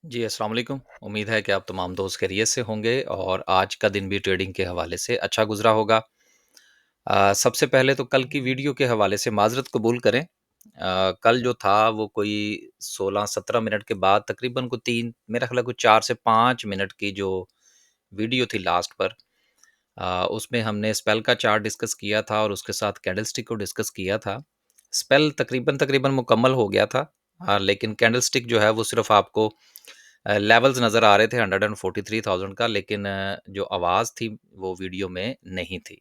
जी, अस्सलाम वालेकुम। उम्मीद है कि आप तमाम दोस्त खैरियत से होंगे और आज का दिन भी ट्रेडिंग के हवाले से अच्छा गुज़रा होगा। सबसे पहले तो कल की वीडियो के हवाले से माज़रत कबूल करें। कल जो था वो कोई 16-17 मिनट के बाद तकरीबन को 3 मेरा ख़्याल है कोई 4 से 5 मिनट की जो वीडियो थी लास्ट पर, उसमें हमने स्पेल का चार्ट डिस्कस किया था और उसके साथ कैंडलस्टिक को डिस्कस किया था। स्पेल तकरीबन मुकम्मल हो गया था, लेकिन कैंडलस्टिक जो है वो सिर्फ़ आपको लेवल्स नज़र आ रहे थे 143,000 का, लेकिन जो आवाज़ थी वो वीडियो में नहीं थी।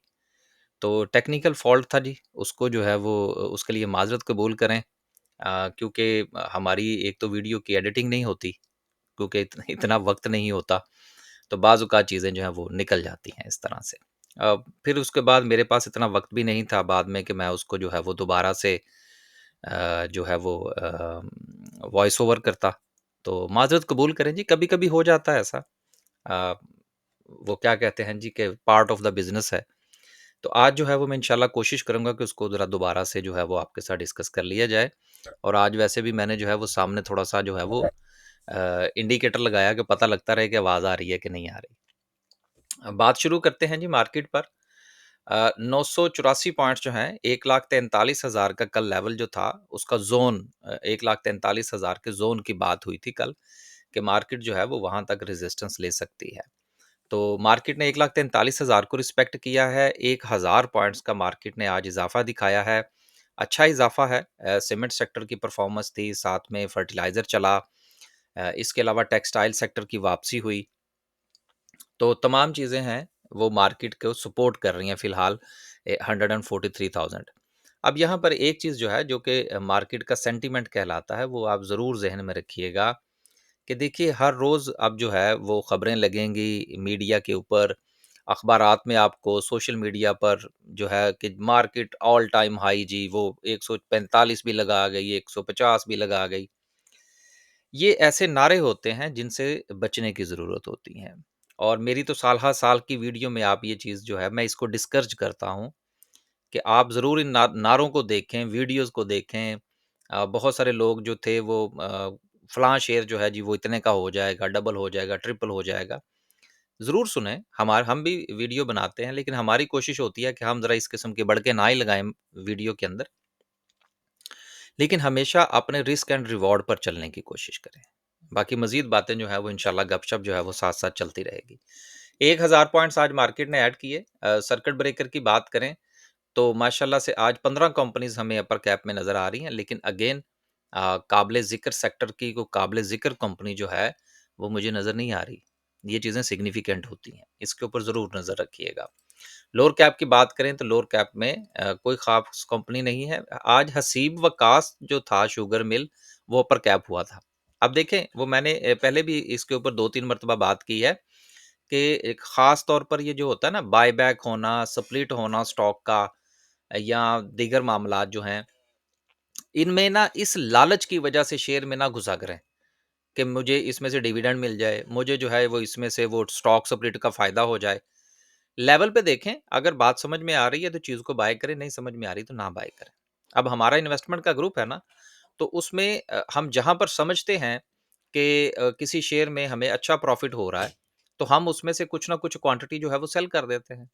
तो टेक्निकल फ़ॉल्ट था जी, उसको जो है वो उसके लिए माज़रत कबूल करें, क्योंकि हमारी एक तो वीडियो की एडिटिंग नहीं होती, क्योंकि इतना वक़्त नहीं होता, तो बाज़ औक़ात चीज़ें जो हैं वो निकल जाती हैं इस तरह से। फिर उसके बाद मेरे पास इतना वक़्त भी नहीं था बाद में कि मैं उसको जो है वो दोबारा से जो है वो वॉइस ओवर करता। तो माज़रत कबूल करें जी, कभी-कभी हो जाता है ऐसा। अ, वो क्या कहते हैं जी कि पार्ट ऑफ द बिज़नेस है। तो आज जो है वो मैं इंशाल्लाह कोशिश करूँगा कि उसको ज़रा दोबारा से जो है वो आपके साथ डिस्कस कर लिया जाए। और आज वैसे भी मैंने जो है वो सामने थोड़ा-सा जो है वो इंडिकेटर लगाया कि पता लगता रहे कि आवाज़ आ रही है कि नहीं आ रही। अब बात शुरू करते हैं जी मार्केट पर। 984 पॉइंट्स जो हैं, 1,43,000 का कल लेवल जो था, उसका ज़ोन 1,43,000 के ज़ोन की बात हुई थी कल, कि मार्केट जो है वो वहाँ तक रेजिस्टेंस ले सकती है। तो मार्केट ने 1,43,000 को रिस्पेक्ट किया है, 1,000 पॉइंट्स का मार्केट ने आज इज़ाफ़ा दिखाया है। अच्छा इज़ाफ़ा है। सीमेंट सेक्टर की परफ़ॉर्मेंस थी, साथ में फर्टिलाइज़र चला, इसके अलावा टेक्सटाइल सेक्टर की वापसी हुई। तो तमाम चीज़ें हैं, वो मार्केट को सपोर्ट कर रही हैं फ़िलहाल 143,000। अब यहाँ पर एक चीज़ जो है, जो कि मार्केट का सेंटिमेंट कहलाता है, वो आप ज़रूर ज़हन में रखिएगा कि देखिए हर रोज़ अब जो है वो खबरें लगेंगी मीडिया के ऊपर, अखबारात में आपको, सोशल मीडिया पर जो है कि मार्केट ऑल टाइम हाई जी, वो 145 भी लगा गई, 150 भी लगा गई। ये ऐसे नारे होते हैं जिनसे बचने की ज़रूरत होती है। और मेरी तो साल हर साल की वीडियो में आप ये चीज़ जो है मैं इसको डिस्करेज करता हूँ कि आप ज़रूर इन नारों को देखें, वीडियोज़ को देखें। बहुत सारे लोग जो थे वो फलाँ शेयर जो है जी वो इतने का हो जाएगा, डबल हो जाएगा, ट्रिपल हो जाएगा। ज़रूर सुनें, हम भी वीडियो बनाते हैं, लेकिन हमारी कोशिश होती है कि हम ज़रा इस किस्म के बड़के ना ही लगाएँ वीडियो के अंदर। लेकिन हमेशा अपने रिस्क एंड रिवॉर्ड पर चलने की कोशिश करें। बाकी मज़ीद बातें जो है वो इंशाल्लाह गपशप जो है वो साथ-साथ चलती रहेगी। 1000 पॉइंट्स आज मार्केट ने ऐड किए। सर्किट ब्रेकर की बात करें तो माशाल्लाह से आज 15 कंपनीज़ हमें अपर कैप में नज़र आ रही हैं, लेकिन अगेन काबिले ज़िक्र सेक्टर की कोई काबिले ज़िक्र कंपनी जो है, वो मुझे नज़र नहीं आ रही। ये चीज़ें सिग्निफिकेंट होती हैं, इसके ऊपर ज़रूर नज़र रखिएगा। लोअर कैप की बात करें तो लोअर कैप में कोई ख़ास कंपनी नहीं है। आज हसीब वकास जो था शुगर मिल, वो अपर कैप हुआ था। अब देखें, वो मैंने पहले भी इसके ऊपर 2-3 मर्तबा बात की है कि एक ख़ास तौर पर ये जो होता है ना बायबैक होना, स्प्लिट होना स्टॉक का, या दीगर मामलात जो हैं, इनमें ना इस लालच की वजह से शेयर में ना घुसा करें कि मुझे इसमें से डिविडेंड मिल जाए, मुझे जो है वो इसमें से वो स्टॉक स्प्लिट का फ़ायदा हो जाए। लेवल पे देखें, अगर बात समझ में आ रही है तो चीज़ को बाय करें, नहीं समझ में आ रही तो ना बाय करें। अब हमारा इन्वेस्टमेंट का ग्रुप है ना, तो उसमें हम जहाँ पर समझते हैं कि किसी शेयर में हमें अच्छा प्रॉफ़िट हो रहा है, तो हम उसमें से कुछ ना कुछ क्वांटिटी जो है वो सेल कर देते हैं।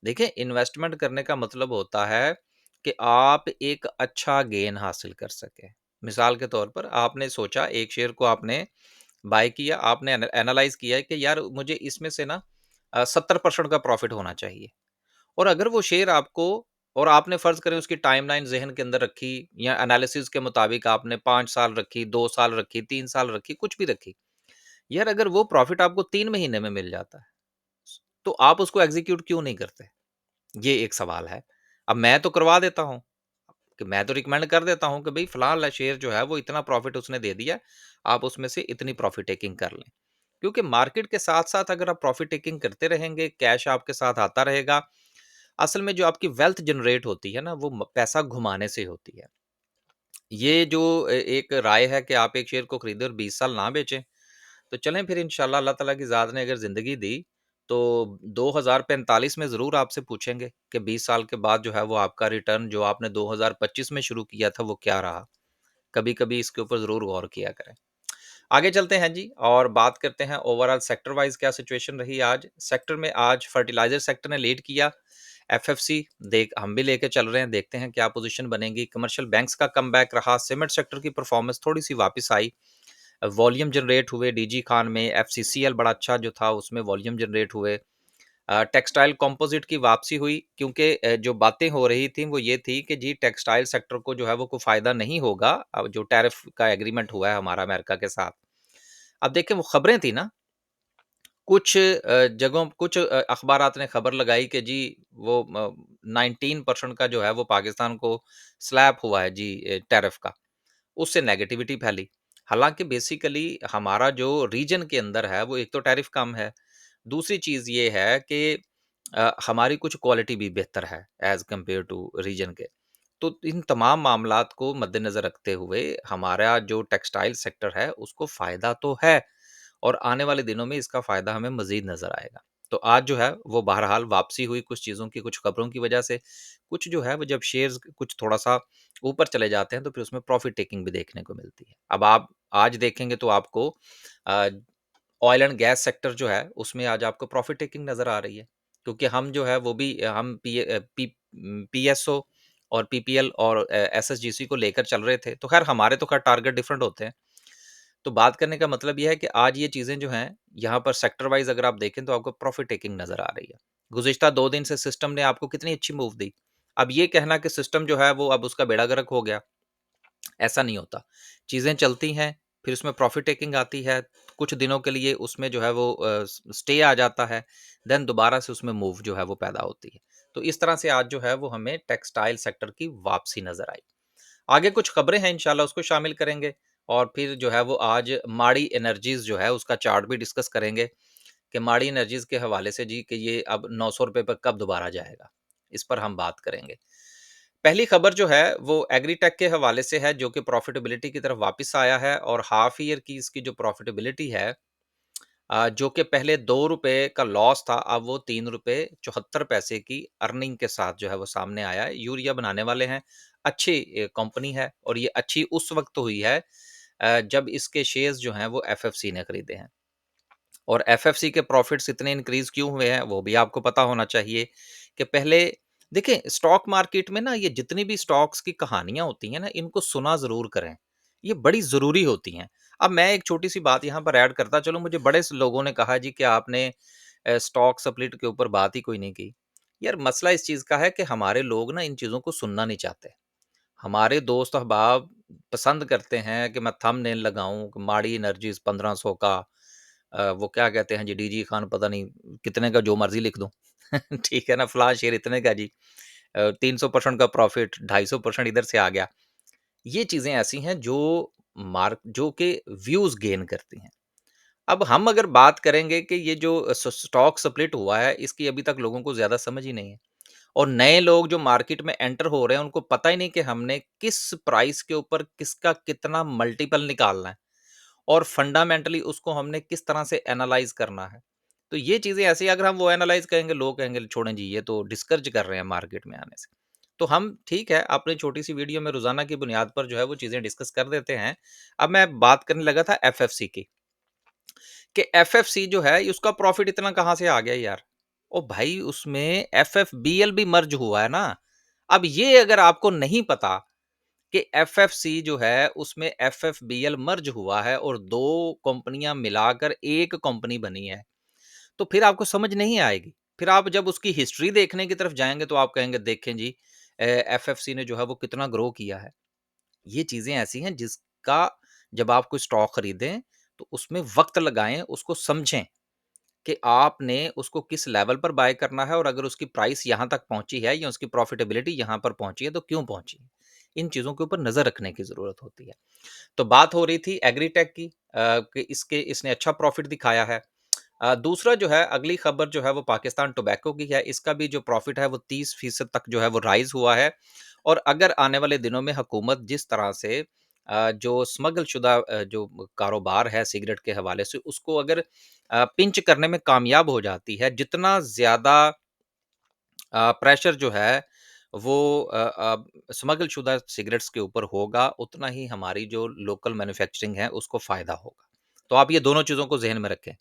देखिए, इन्वेस्टमेंट करने का मतलब होता है कि आप एक अच्छा गेन हासिल कर सकें। मिसाल के तौर पर आपने सोचा एक शेयर को आपने बाय किया, आपने एनालाइज़ किया है कि यार मुझे इसमें से ना 70% का प्रॉफ़िट होना चाहिए। और अगर वो शेयर आपको, और आपने फ़र्ज़ करें उसकी टाइमलाइन ज़हन के अंदर रखी, या एनालिसिस के मुताबिक आपने 5 साल रखी, 2 साल रखी, 3 साल रखी, कुछ भी रखी। यार अगर वो प्रॉफ़िट आपको 3 महीने में मिल जाता है, तो आप उसको एग्ज़ीक्यूट क्यों नहीं करते? ये एक सवाल है। अब मैं तो करवा देता हूँ, कि मैं तो रिकमेंड कर देता हूँ कि भई फलाँ वाला शेयर जो है वो इतना प्रॉफ़िट उसने दे दिया है, आप उसमें से इतनी प्रॉफ़िट टेकिंग कर लें। क्योंकि मार्केट के साथ-साथ अगर आप प्रॉफ़िट टेकिंग करते रहेंगे, कैश आपके साथ आता रहेगा, असल में जो आपकी वेल्थ जनरेट होती है ना, वो पैसा घुमाने से होती है। ये जो एक राय है कि आप एक शेयर को खरीदें और 20 साल ना बेचें, तो चलें फिर इंशाल्लाह अल्लाह ताला की ज़ात ने अगर ज़िंदगी दी, तो 2045 में ज़रूर आपसे पूछेंगे कि 20 साल के बाद जो है वो आपका रिटर्न जो आपने 2025 में शुरू किया था, वो क्या रहा? कभी-कभी इसके ऊपर ज़रूर गौर किया करें। आगे चलते हैं जी और बात करते हैं ओवरऑल सेक्टर वाइज़ क्या सिचुएशन रही आज। सेक्टर में आज फर्टिलाइज़र सेक्टर ने लीड किया। एफएफसी देख हम भी लेके चल रहे हैं, देखते हैं क्या पोज़ीशन बनेगी। कमर्शियल बैंक्स का कमबैक रहा, सीमेंट सेक्टर की परफॉर्मेंस थोड़ी-सी वापस आई। वॉल्यूम जनरेट हुए डीजी खान में, एफसीसीएल बड़ा अच्छा जो था उसमें वॉल्यूम जनरेट हुए। टेक्सटाइल कंपोजिट की वापसी हुई क्योंकि जो बातें हो रही थी वो ये थी कि जी टेक्सटाइल सेक्टर को जो है वो कोई फ़ायदा नहीं होगा, अब जो टैरिफ का एग्रीमेंट हुआ है हमारा अमेरिका के साथ। अब देखिए वो खबरें थी ना, कुछ जगहों कुछ अखबारात ने खबर लगाई कि जी वो 19% का जो है वो पाकिस्तान को स्लैब हुआ है जी टैरिफ का, उससे नेगेटिविटी फैली। हालाँकि बेसिकली हमारा जो रीजन के अंदर है वो एक तो टैरिफ कम है, दूसरी चीज़ ये है कि हमारी कुछ क्वालिटी भी बेहतर है एज़ कम्पेयर टू रीजन के। तो इन तमाम मामलात को मद्देनज़र रखते हुए हमारा जो टेक्सटाइल सेक्टर है उसको फ़ायदा तो है और आने वाले दिनों में इसका फ़ायदा हमें मज़ीद नज़र आएगा। तो आज जो है वो बहरहाल वापसी हुई कुछ चीज़ों की, कुछ खबरों की वजह से। कुछ जो है वो जब शेयर्स कुछ थोड़ा-सा ऊपर चले जाते हैं तो फिर उसमें प्रॉफ़िट टेकिंग भी देखने को मिलती है। अब आप आज देखेंगे तो आपको अ, ऑयल एंड गैस सेक्टर जो है उसमें आज आपको प्रॉफ़िट टेकिंग नज़र आ रही है। क्योंकि हम जो है वो भी हम पीएसओ और पीपीएल और एसएसजीसी को लेकर चल रहे थे। तो ख़ैर हमारे तो ख़ैर टारगेट डिफरेंट होते हैं। तो बात करने का मतलब ये है कि आज ये चीज़ें जो हैं, यहाँ पर सेक्टर वाइज़ अगर आप देखें तो आपको प्रॉफ़िट टेकिंग नज़र आ रही है। गुज़िश्ता 2 दिन से सिस्टम ने आपको कितनी अच्छी मूव दी। अब ये कहना कि सिस्टम जो है वो अब उसका बेड़ा गर्क हो गया, ऐसा नहीं होता। चीज़ें चलती हैं, फिर उसमें प्रॉफ़िट टेकिंग आती है, कुछ दिनों के लिए उसमें जो है वो स्टे आ जाता है, देन दोबारा से उसमें मूव जो है वो पैदा होती है। तो इस तरह से आज जो है वो हमें टेक्सटाइल सेक्टर की वापसी नज़र आई। आगे कुछ खबरें हैं इंशाल्लाह उसको शामिल करेंगे और फिर जो है वो आज माड़ी एनर्जीज़ जो है उसका चार्ट भी डिस्कस करेंगे कि माड़ी एनर्जीज़ के हवाले से जी कि ये अब ₹900 पर कब दोबारा जाएगा? इस पर हम बात करेंगे। पहली खबर जो है वो एग्रीटेक के हवाले से है जो कि प्रॉफ़िटेबिलिटी की तरफ वापस आया है और हाफ ईयर की इसकी जो प्रॉफ़िटेबिलिटी है जो कि पहले ₹2 का लॉस था, अब वो ₹3.74 की अर्निंग के साथ जो है वो सामने आया है। यूरिया बनाने वाले हैं, अच्छी कंपनी है और ये अच्छी उस वक़्त हुई है जब इसके शेयर्स जो हैं वो एफएफसी ने खरीदे हैं। और एफएफसी के प्रॉफ़िट्स इतने इंक्रीज़ क्यों हुए हैं, वो भी आपको पता होना चाहिए कि पहले देखिए स्टॉक मार्केट में ना ये जितनी भी स्टॉक्स की कहानियाँ होती हैं ना, इनको सुना ज़रूर करें। ये बड़ी ज़रूरी होती हैं। अब मैं एक छोटी-सी बात यहाँ पर ऐड करता चलूँ, मुझे बड़े स लोगों ने कहा जी कि आपने स्टॉक स्प्लिट के ऊपर बात ही कोई नहीं की। यार मसला इस चीज़ का है कि हमारे लोग ना इन चीज़ों को सुनना नहीं चाहते। हमारे दोस्त अहबाब पसंद करते हैं कि मैं थंबनेल लगाऊँ, माड़ी एनर्जीज़ 1500 का वो क्या कहते हैं जी डीजी खान पता नहीं कितने का जो मर्ज़ी लिख दूँ। ठीक है ना? फलाँ शेयर इतने का जी 300% का प्रॉफ़िट 250% इधर से आ गया। ये चीज़ें ऐसी हैं जो कि व्यूज़ गेन करती हैं। अब हम अगर बात करेंगे कि ये जो स्टॉक स्प्लिट हुआ है, इसकी अभी तक लोगों को ज़्यादा समझ ही नहीं है। और नए लोग जो मार्केट में एंटर हो रहे हैं, उनको पता ही नहीं कि हमने किस प्राइस के ऊपर किसका कितना मल्टीपल निकालना है और फंडामेंटली उसको हमने किस तरह से एनालाइज़ करना है। तो ये चीज़ें ऐसी अगर हम वो एनालाइज़ करेंगे, लोग कहेंगे छोड़ें जी ये तो डिस्करेज कर रहे हैं मार्केट में आने से। तो हम ठीक है, अपनी छोटी-सी वीडियो में रोज़ाना की बुनियाद पर जो है वो चीज़ें डिस्कस कर देते हैं। अब मैं बात करने लगा था एफएफसी की, कि एफएफसी जो है उसका प्रॉफ़िट इतना कहाँ से आ गया यार? ओ भाई उसमें एफएफबीएल भी मर्ज हुआ है ना। अब ये अगर आपको नहीं पता कि एफएफसी जो है उसमें एफएफबीएल मर्ज हुआ है और 2 कंपनियाँ मिलाकर एक कंपनी बनी है, तो फिर आपको समझ नहीं आएगी। फिर आप जब उसकी हिस्ट्री देखने की तरफ जाएँगे तो आप कहेंगे देखें जी एफएफसी ने जो है वो कितना ग्रो किया है। ये चीज़ें ऐसी हैं जिसका जब आप कोई स्टॉक खरीदें तो उसमें वक़्त लगाएँ, उसको समझें। कि आपने उसको किस लेवल पर बाय करना है और अगर उसकी प्राइस यहाँ तक पहुँची है या उसकी प्रॉफ़िटेबिलिटी यहाँ पर पहुँची है, तो क्यों पहुँची है? इन चीज़ों के ऊपर नज़र रखने की ज़रूरत होती है। तो बात हो रही थी एग्रीटेक की कि इसने अच्छा प्रॉफ़िट दिखाया है। दूसरा जो है अगली खबर जो है वो पाकिस्तान टोबैको की है। इसका भी जो प्रॉफ़िट है वो 30% तक जो है वो राइज़ हुआ है और अगर आने वाले दिनों में हुकूमत जिस तरह से जो स्मगल शुदा जो कारोबार है सिगरेट के हवाले से उसको अगर पिंच करने में कामयाब हो जाती है, जितना ज़्यादा प्रेशर जो है वो स्मगल शुदा सिगरेट्स के ऊपर होगा, उतना ही हमारी जो लोकल मैन्युफैक्चरिंग है उसको फ़ायदा होगा। तो आप ये दोनों चीज़ों को ज़हन में रखें।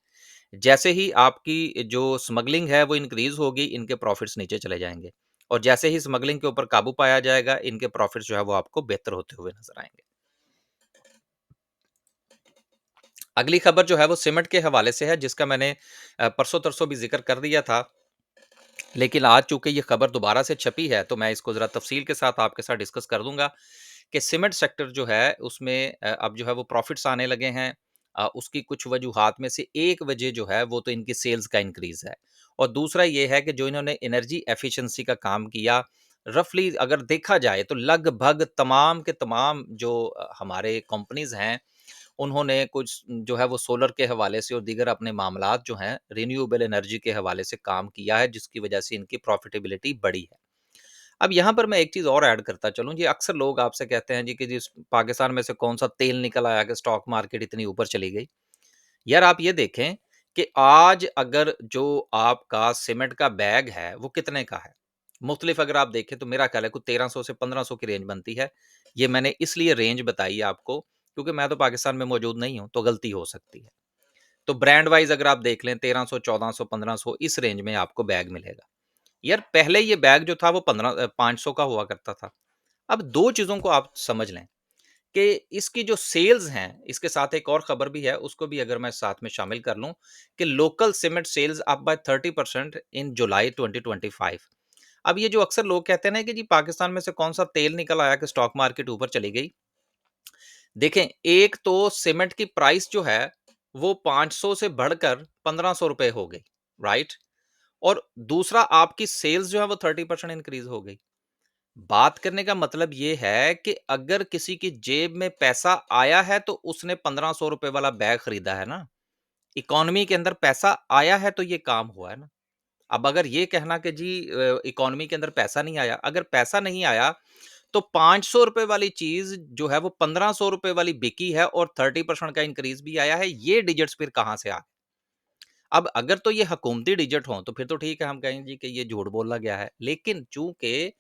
जैसे ही आपकी जो स्मगलिंग है वो इंक्रीज़ होगी, इनके प्रॉफ़िट्स नीचे चले जाएँगे और जैसे ही स्मगलिंग के ऊपर काबू पाया जाएगा, इनके प्रॉफ़िट्स जो है वो आपको बेहतर होते हुए नज़र आएँगे। अगली खबर जो है वो सीमेंट के हवाले से है, जिसका मैंने परसों-तरसों भी ज़िक्र कर दिया था। लेकिन आज चूँकि ये खबर दोबारा से छपी है, तो मैं इसको ज़रा तफ़सील के साथ आपके साथ डिस्कस कर दूँगा कि सीमेंट सेक्टर जो है उसमें अब जो है वो प्रॉफ़िट्स आने लगे हैं। उसकी कुछ वजूहात में से एक वजह जो है वो तो इनकी सेल्स का इंक्रीज़ है और दूसरा ये है कि जो इन्होंने एनर्जी एफ़िशिएंसी का काम किया, रफ़ली अगर देखा जाए तो लगभग तमाम के तमाम जो हमारे कंपनीज़ हैं, उन्होंने कुछ जो है वो सोलर के हवाले से और दीगर अपने मामलात जो हैं, रिन्यूएबल एनर्जी के हवाले से काम किया है, जिसकी वजह से इनकी प्रॉफ़िटेबिलिटी बढ़ी है। अब यहाँ पर मैं एक चीज़ और ऐड करता चलूँ, जी अक्सर लोग आपसे कहते हैं जी कि जिस पाकिस्तान में से कौन-सा तेल निकल आया कि स्टॉक मार्केट इतनी ऊपर चली गई। यार आप ये देखें कि आज अगर जो आपका सीमेंट का बैग है, वो कितने का है? मुख्तलिफ अगर आप देखें तो मेरा ख्याल है कुछ 1300 से 1500 की रेंज बनती है। ये मैंने इसलिए रेंज बताई आपको क्योंकि मैं तो पाकिस्तान में मौजूद नहीं हूँ, तो गलती हो सकती है। तो ब्रांड वाइज़ अगर आप देख लें 1300, 1400, 1500 इस रेंज में आपको बैग मिलेगा। यार पहले ये बैग जो था वो 500 का हुआ करता था। अब 2 चीज़ों को आप समझ लें कि इसकी जो सेल्स हैं, इसके साथ एक और खबर भी है, उसको भी अगर मैं साथ में शामिल कर लूँ कि local cement sales up by 30% in July 2025। अब ये जो अक्सर लोग कहते हैं ना कि जी पाकिस्तान में से कौन-सा तेल निकल आया कि स्टॉक मार्केट ऊपर चली गई। देखें, एक तो सीमेंट की प्राइस जो है, वो 500 से बढ़कर ₹1500 हो गई, राइट? और दूसरा आपकी सेल्स जो है वो 30% इंक्रीज़ हो गई। बात करने का मतलब ये है कि अगर किसी की जेब में पैसा आया है तो उसने ₹1500 वाला बैग खरीदा है ना। इकोनॉमी के अंदर पैसा आया है तो ये काम हुआ है ना। अब अगर ये कहना कि जी इकोनॉमी के अंदर पैसा नहीं आया, अगर पैसा नहीं आया तो ₹500 वाली चीज़ जो है वो ₹1500 वाली बिकी है और 30% का इंक्रीज़ भी आया है, ये डिजिट्स फिर कहाँ से आ गए? अब अगर तो ये हुकूमती डिजिट हों, तो फिर तो ठीक है, हम कहें जी कि ये झूठ बोला गया है। लेकिन चूँकि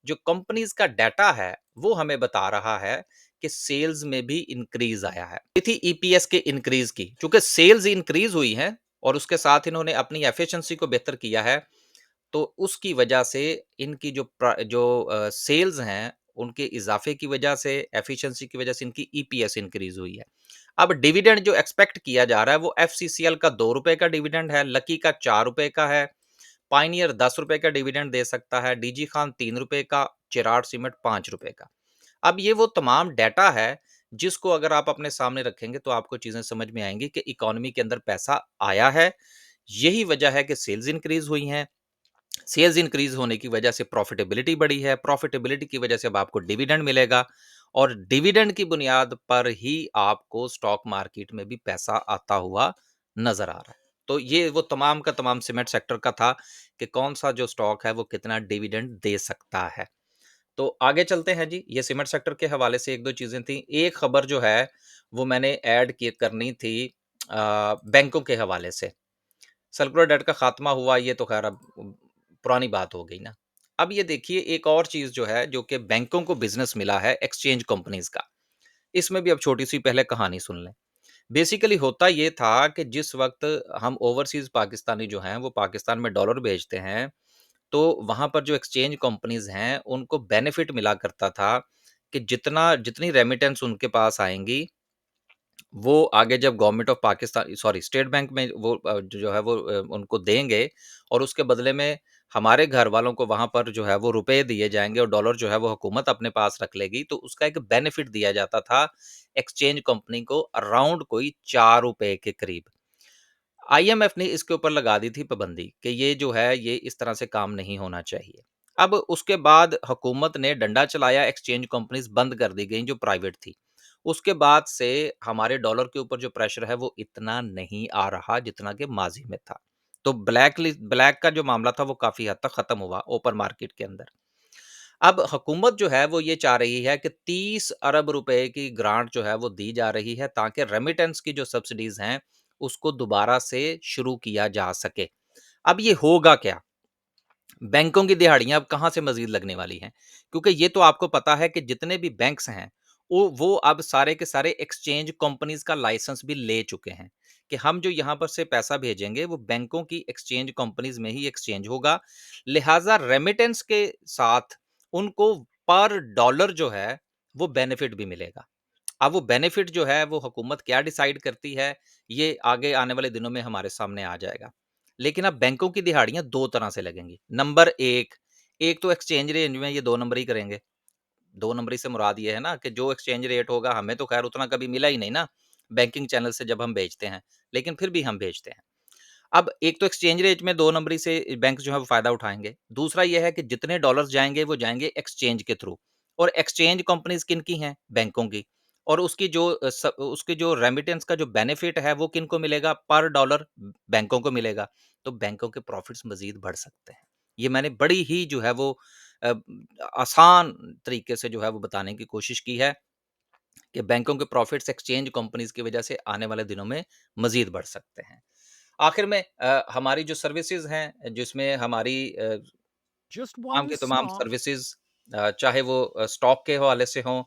जो कंपनीज़ का डाटा है, वो हमें बता रहा है कि सेल्स में भी इंक्रीज़ आया है। ये थी ईपीएस के इंक्रीज़ की, चूँकि सेल्स इंक्रीज़ हुई हैं और उसके साथ इन्होंने अपनी एफिशिएंसी को बेहतर किया है, तो उसकी वजह से इनकी जो सेल्स हैं, उनके इज़ाफ़े की वजह से, एफिशिएंसी की वजह से इनकी ईपीएस इंक्रीज़ हुई है। अब डिविडेंड जो एक्सपेक्ट किया जा रहा है वो एफसीसीएल का ₹2 का डिविडेंड है, लकी का ₹4 का है, पायनियर ₹10 का डिविडेंड दे सकता है, डीजी खान ₹3 का, चिराग सीमेंट ₹5 का। अब ये वो तमाम डाटा है, जिसको अगर आप अपने सामने रखेंगे तो आपको चीज़ें समझ में आएँगी कि इकोनॉमी के अंदर पैसा आया है, यही वजह है कि सेल्स इंक्रीज़ हुई हैं। सेल्स इंक्रीज होने की वजह से प्रॉफिटेबिलिटी बढ़ी है, प्रॉफिटेबिलिटी की वजह से अब आपको डिविडेंड मिलेगा और डिविडेंड की बुनियाद पर ही आपको स्टॉक मार्केट में भी पैसा आता हुआ नजर आ रहा है। तो ये वो तमाम का तमाम सीमेंट सेक्टर का था कि कौन सा जो स्टॉक है वो कितना डिविडेंड दे सकता है। तो आगे चलते हैं जी, ये सीमेंट सेक्टर के हवाले से एक दो चीजें थी। एक खबर जो है वो मैंने ऐड की करनी थी बैंकों के हवाले से। सर्कुलर डेट का खात्मा हुआ, ये तो खैर अब पुरानी बात हो गई ना। अब ये देखिए एक और चीज़ जो है जो कि बैंकों को बिज़नेस मिला है एक्सचेंज कंपनीज़ का। इसमें भी अब छोटी-सी पहले कहानी सुन लें। बेसिकली होता ये था कि जिस वक़्त हम ओवरसीज़ पाकिस्तानी जो हैं वो पाकिस्तान में डॉलर भेजते हैं, तो वहाँ पर जो एक्सचेंज कंपनीज़ हैं उनको बेनिफिट मिला करता था कि जितनी रेमिटेंस उनके पास आएँगी वो आगे जब government of Pakistan sorry state bank में वो जो है वो उनको देंगे और उसके बदले में हमारे घर वालों को वहाँ पर जो है वो रुपए दिए जाएँगे और डॉलर जो है वो हुकूमत अपने पास रख लेगी, तो उसका एक बेनिफिट दिया जाता था एक्सचेंज कंपनी को अराउंड कोई ₹4 के करीब। आईएमएफ ने इसके ऊपर लगा दी थी पाबंदी कि ये जो है ये इस तरह से काम नहीं होना चाहिए। अब उसके बाद हुकूमत ने डंडा चलाया, एक्सचेंज कंपनीज़ बंद कर दी गई जो प्राइवेट थी। उसके बाद से हमारे डॉलर के ऊपर जो प्रेशर है वो इतना नहीं आ रहा जितना कि माज़ी में था। तो ब्लैक का जो मामला था वो काफ़ी हद तक ख़त्म हुआ ओपन मार्केट के अंदर। अब हुकूमत जो है वो ये चाह रही है कि 30 अरब रुपए की ग्रांट जो है वो दी जा रही है ताकि रेमिटेंस की जो सब्सिडीज़ हैं उसको दोबारा से शुरू किया जा सके। अब ये होगा क्या? बैंकों की दिहाड़ियाँ अब कहाँ से मज़ीद लगने वाली हैं? क्योंकि ये तो आपको पता है कि जितने भी बैंक्स हैं, वो अब सारे के सारे एक्सचेंज कंपनीज का लाइसेंस भी ले चुके हैं कि हम जो यहाँ पर से पैसा भेजेंगे वो बैंकों की एक्सचेंज कंपनीज में ही एक्सचेंज होगा। लिहाजा रेमिटेंस के साथ उनको पर डॉलर जो है वो बेनिफिट भी मिलेगा। अब वो बेनिफिट जो है वो हुकूमत क्या डिसाइड करती है, ये आगे आने वाले दिनों में हमारे सामने आ जाएगा। लेकिन अब बैंकों की दिहाड़ियां दो तरह से लगेंगी। नंबर एक, एक तो एक्सचेंज रेंज में ये दो नंबर ही करेंगे। दो नंबरी से मुराद ये है ना कि जो एक्सचेंज रेट होगा, हमें तो खैर उतना कभी मिला ही नहीं ना बैंकिंग चैनल से जब हम बेचते हैं, लेकिन फिर भी हम बेचते हैं। अब एक तो एक्सचेंज रेट में दो नंबरी से बैंक जो है वो फायदा उठाएंगे। दूसरा ये है कि जितने डॉलर्स जाएंगे वो जाएंगे एक्सचेंज के थ्रू। और एक्सचेंज कंपनीज किन की हैं? बैंकों की। और उसकी जो रेमिटेंस का जो बेनिफिट है वो किन को मिलेगा? पर डॉलर बैंकों को मिलेगा। तो बैंकों के प्रॉफिट्स मजीद बढ़ सकते हैं। ये मैंने बड़ी ही जो है वो अ, आसान तरीके से जो है वो बताने की कोशिश की है कि बैंकों के प्रॉफिट्स एक्सचेंज कंपनीज की वजह से आने वाले दिनों में मजीद बढ़ सकते हैं। आखिर में हमारी जो सर्विसेज हैं, जिसमें हमारी Just तमाम one की तमाम smart, सर्विसेज, चाहे वो स्टॉक के हवाले से हों,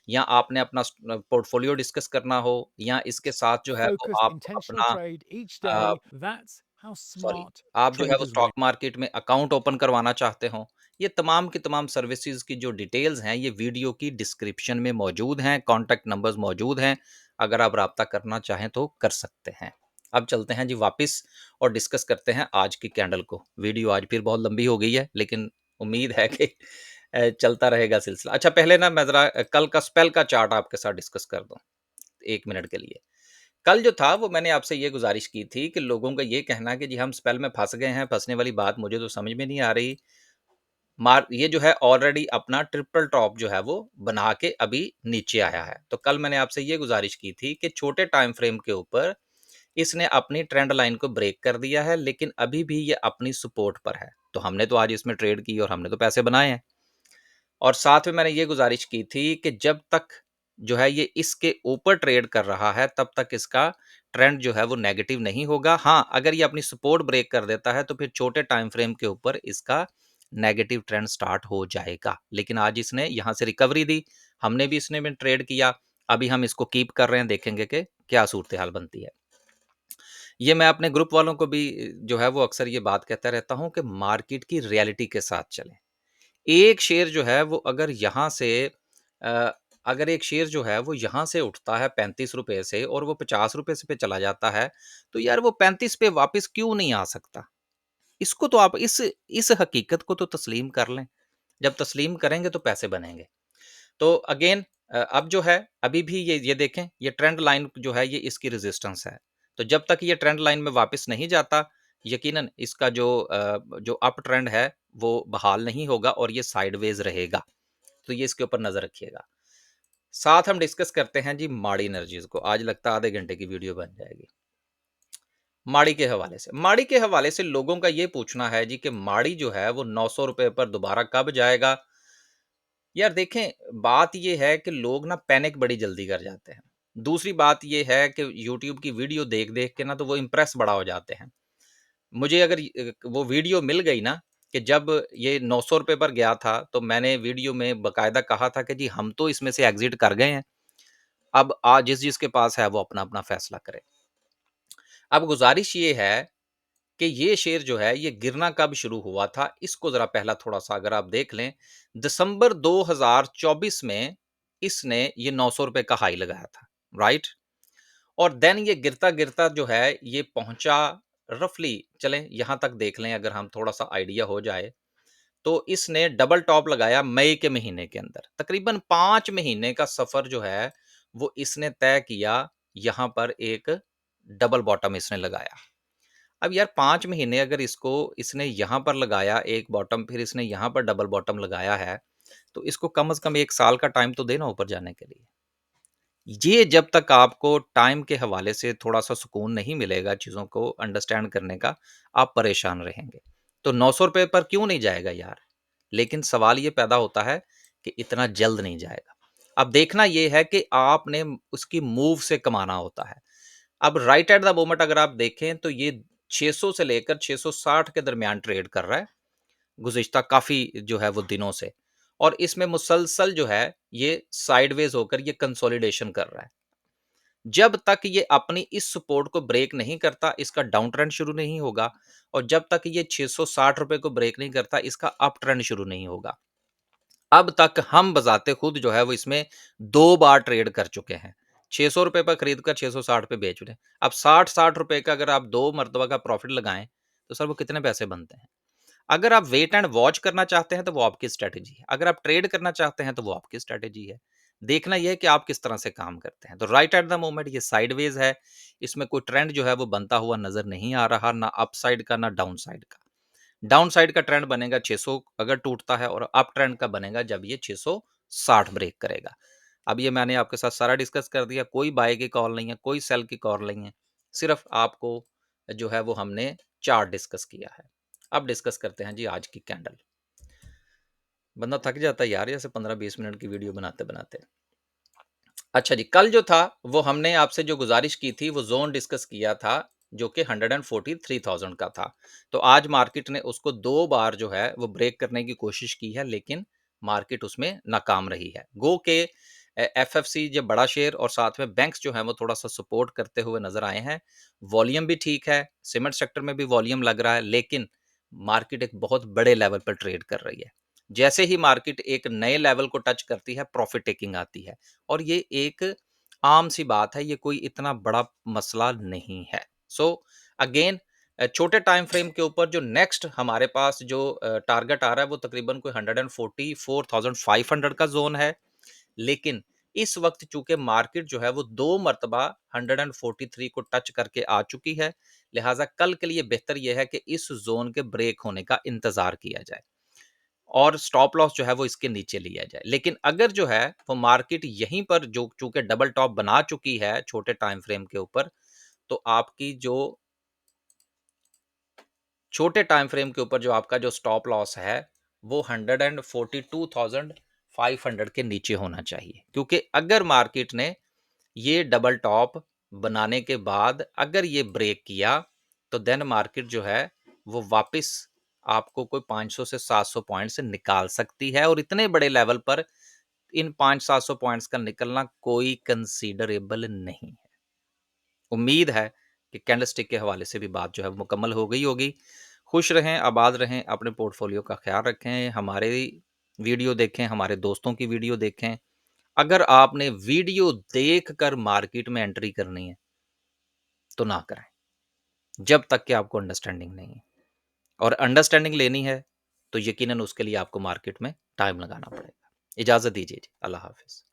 या आपने अपना पोर्टफोलियो डिस्कस करना हो, या इसके साथ जो है वो focused, आप intentional अपना trade each day. That's how sorry, smart आप जो है वो traders स्टॉक win. मार्केट में अकाउंट ओपन करवाना चाहते हो, ये तमाम की तमाम सर्विसेज की जो डिटेल्स हैं, ये वीडियो की डिस्क्रिप्शन में मौजूद हैं, कॉन्टैक्ट नंबर्स मौजूद हैं। अगर आप राब्ता करना चाहें तो कर सकते हैं। अब चलते हैं जी वापस और डिस्कस करते हैं आज की कैंडल को। वीडियो आज फिर बहुत लंबी हो गई है, लेकिन उम्मीद है कि चलता रहेगा सिलसिला। अच्छा, पहले ना मैं ज़रा कल का स्पेल का चार्ट आपके साथ डिस्कस कर दूँ, 1 मिनट के लिए। कल जो था वो मैंने आपसे ये गुज़ारिश की थी कि लोगों का ये कहना कि जी हम स्पेल में फँस गए हैं, फँसने वाली बात मुझे तो समझ में नहीं आ रही। मार ये जो है ऑलरेडी अपना ट्रिपल टॉप जो है वो बना के अभी नीचे आया है। तो कल मैंने आपसे ये गुज़ारिश की थी कि छोटे टाइम फ्रेम के ऊपर इसने अपनी ट्रेंड लाइन को ब्रेक कर दिया है, लेकिन अभी भी ये अपनी सपोर्ट पर है। तो हमने तो आज इसमें ट्रेड की और हमने तो पैसे बनाए हैं। और साथ में मैंने ये गुज़ारिश की थी कि जब तक जो है ये इसके ऊपर ट्रेड कर रहा है, तब तक इसका ट्रेंड जो है वो नेगेटिव नहीं होगा। हाँ, अगर ये अपनी सपोर्ट ब्रेक कर देता है, तो फिर छोटे टाइम फ्रेम के ऊपर इसका नेगेटिव ट्रेंड स्टार्ट हो जाएगा। लेकिन आज इसने यहाँ से रिकवरी दी, हमने भी इसने में ट्रेड किया। अभी हम इसको कीप कर रहे हैं, देखेंगे कि क्या सूरत-ए-हाल बनती है। ये मैं अपने ग्रुप वालों को भी जो है वो अक्सर ये बात कहता रहता हूँ कि मार्केट की रियलिटी के साथ चलें। एक शेयर जो है वो अगर यहाँ से अ, अगर एक शेयर जो है वो यहाँ से उठता है 35 रुपए से और वो 50 रुपए से पे चला जाता है, तो यार वो 35 पे वापस क्यों नहीं आ सकता? इसको तो आप इस हकीकत को तो तस्लीम कर लें। जब तस्लीम करेंगे तो पैसे बनेंगे। तो अगेन अब जो है अभी भी ये देखें, ये ट्रेंड लाइन जो है ये इसकी रेजिस्टेंस है। तो जब तक ये ट्रेंड लाइन में वापस नहीं जाता, यकीनन इसका जो अप ट्रेंड है वो बहाल नहीं होगा और ये साइडवेज रहेगा। तो ये इसके ऊपर नजर रखिएगा। साथ हम डिस्कस करते हैं जी माड़ी एनर्जीज को। आज लगता है आधे घंटे की वीडियो बन जाएगी। माड़ी के हवाले से लोगों का ये पूछना है जी कि माड़ी जो है वो 900 रुपए पर दोबारा कब जाएगा? यार देखें, बात ये है कि लोग ना पैनिक बड़ी जल्दी कर जाते हैं। दूसरी बात ये है कि यूट्यूब की वीडियो देख-देख के ना तो वो इम्प्रेस बड़ा हो जाते हैं। मुझे अगर वो वीडियो मिल गई ना कि जब ये 900 रुपए पर गया था, तो मैंने वीडियो में बाकायदा कहा था कि जी हम तो इसमें से एग्ज़िट कर गए हैं। अब जिस-जिस के पास है वो अपना-अपना फैसला करे। अब गुज़ारिश ये है कि ये शेयर जो है ये गिरना कब शुरू हुआ था, इसको ज़रा पहला थोड़ा-सा अगर आप देख लें, दिसंबर 2024 में इसने ये 900 रुपए का हाई लगाया था, राइट? और देन ये गिरता-गिरता जो है ये पहुँचा रफली, चलें यहाँ तक देख लें अगर हम थोड़ा-सा आइडिया हो जाए, तो इसने डबल टॉप लगाया मई के महीने के अंदर। तकरीबन 5 महीने का सफ़र जो है, वो इसने तय किया, यहाँ पर एक डबल बॉटम इसने लगाया। अब यार 5 महीने अगर इसने यहाँ पर लगाया एक बॉटम, फिर इसने यहाँ पर डबल बॉटम लगाया है, तो इसको कम से कम 1 साल का टाइम तो दें ना ऊपर जाने के लिए। ये जब तक आपको टाइम के हवाले से थोड़ा-सा सुकून नहीं मिलेगा चीज़ों को अंडरस्टैंड करने का, आप परेशान रहेंगे। तो 900 रुपए पर क्यों नहीं जाएगा यार? लेकिन सवाल ये पैदा होता है कि इतना जल्द नहीं जाएगा। अब देखना ये है कि आपने उसकी मूव से कमाना होता है। अब राइट एट द मोमेंट अगर आप देखें तो ये 600 से लेकर 660 के दरमियान ट्रेड कर रहा है, गुज़िश्ता काफ़ी जो है वो दिनों से। और इसमें मुसलसल जो है ये साइडवेज होकर ये कंसोलिडेशन कर रहा है। जब तक ये अपनी इस सपोर्ट को ब्रेक नहीं करता, इसका डाउन ट्रेंड शुरू नहीं होगा, और जब तक ये 660 रुपए को ब्रेक नहीं करता, इसका अप ट्रेंड शुरू नहीं होगा। अब तक हम बजाते खुद जो है वो इसमें 2 बार ट्रेड कर चुके हैं। 600 रुपए पर खरीद कर 660 पे बेच रहे हैं। अब 60-60 रुपए का अगर आप 2 मर्तबा का प्रॉफिट लगाएँ, तो सर वो कितने पैसे बनते हैं? अगर आप वेट एंड वॉच करना चाहते हैं तो वो आपकी स्ट्रैटेजी है। अगर आप ट्रेड करना चाहते हैं तो वो आपकी स्ट्रैटेजी है। देखना ये है कि आप किस तरह से काम करते हैं। तो राइट एट द मोमेंट ये साइडवेज है। इसमें कोई ट्रेंड जो है वो बनता हुआ नज़र नहीं आ रहा, ना अपसाइड का ना डाउन साइड का। डाउन साइड का ट्रेंड बनेगा 600 अगर टूटता है, और अप ट्रेंड का बनेगा जब ये 660 ब्रेक करेगा। अब ये मैंने आपके साथ सारा डिस्कस कर दिया। कोई बाय की कॉल नहीं है, कोई सेल की कॉल नहीं है। सिर्फ आपको जो है वो हमने चार्ट डिस्कस किया है। अब डिस्कस करते हैं जी आज की कैंडल। बंदा थक जाता है यार ऐसे 15-20 मिनट की वीडियो बनाते बनाते। अच्छा जी, कल जो था वो हमने आपसे जो गुजारिश की थी वो जोन डिस्कस किया था, जो कि 143,000 का था। तो आज मार्केट ने उसको 2 बार जो है वो ब्रेक करने की कोशिश की है, लेकिन मार्केट उसमें नाकाम रही है। गो के एफएफसी जो बड़ा शेयर और साथ में बैंक्स जो है वो थोड़ा सा सपोर्ट करते हुए नजर आए हैं। वॉल्यूम भी ठीक है, सीमेंट सेक्टर में भी वॉल्यूम लग रहा है, लेकिन मार्केट एक बहुत बड़े लेवल पर ट्रेड कर रही है। जैसे ही मार्केट एक नए लेवल को टच करती है, प्रॉफिट टेकिंग आती है, और ये एक आम सी बात है, ये कोई इतना बड़ा मसला नहीं है। सो अगेन छोटे टाइम फ्रेम के ऊपर जो नेक्स्ट हमारे पास जो टारगेट आ रहा है वो तकरीबन कोई 144,500 का जोन है। लेकिन इस वक्त चूंकि मार्केट जो है वो 2 मर्तबा 143 को टच करके आ चुकी है, लिहाजा कल के लिए बेहतर यह है कि इस जोन के ब्रेक होने का इंतजार किया जाए और स्टॉप लॉस जो है वो इसके नीचे लिया जाए। लेकिन अगर जो है वो मार्केट यहीं पर जो चूंकि डबल टॉप बना चुकी है छोटे टाइम फ्रेम के ऊपर, तो आपकी जो छोटे टाइम फ्रेम के ऊपर जो आपका जो स्टॉप लॉस है वो 142,500 के नीचे होना चाहिए। क्योंकि अगर मार्केट ने ये डबल टॉप बनाने के बाद अगर ये ब्रेक किया, तो देन मार्केट जो है वो वापस आपको कोई 500 से 700 पॉइंट से निकाल सकती है, और इतने बड़े लेवल पर इन 500-700 पॉइंट्स का निकलना कोई कंसीडरेबल नहीं है। उम्मीद है कि कैंडलस्टिक के हवाले से भी बात जो है वो मुकम्मल हो गई होगी। खुश रहें, आबाद रहें, अपने पोर्टफोलियो का ख्याल रखें, हमारे वीडियो देखें, हमारे दोस्तों की वीडियो देखें। अगर आपने वीडियो देख कर मार्केट में एंट्री करनी है तो ना करें, जब तक कि आपको अंडरस्टैंडिंग नहीं है, और अंडरस्टैंडिंग लेनी है तो यकीनन उसके लिए आपको मार्केट में टाइम लगाना पड़ेगा। इजाजत दीजिए जी, अल्लाह हाफिज।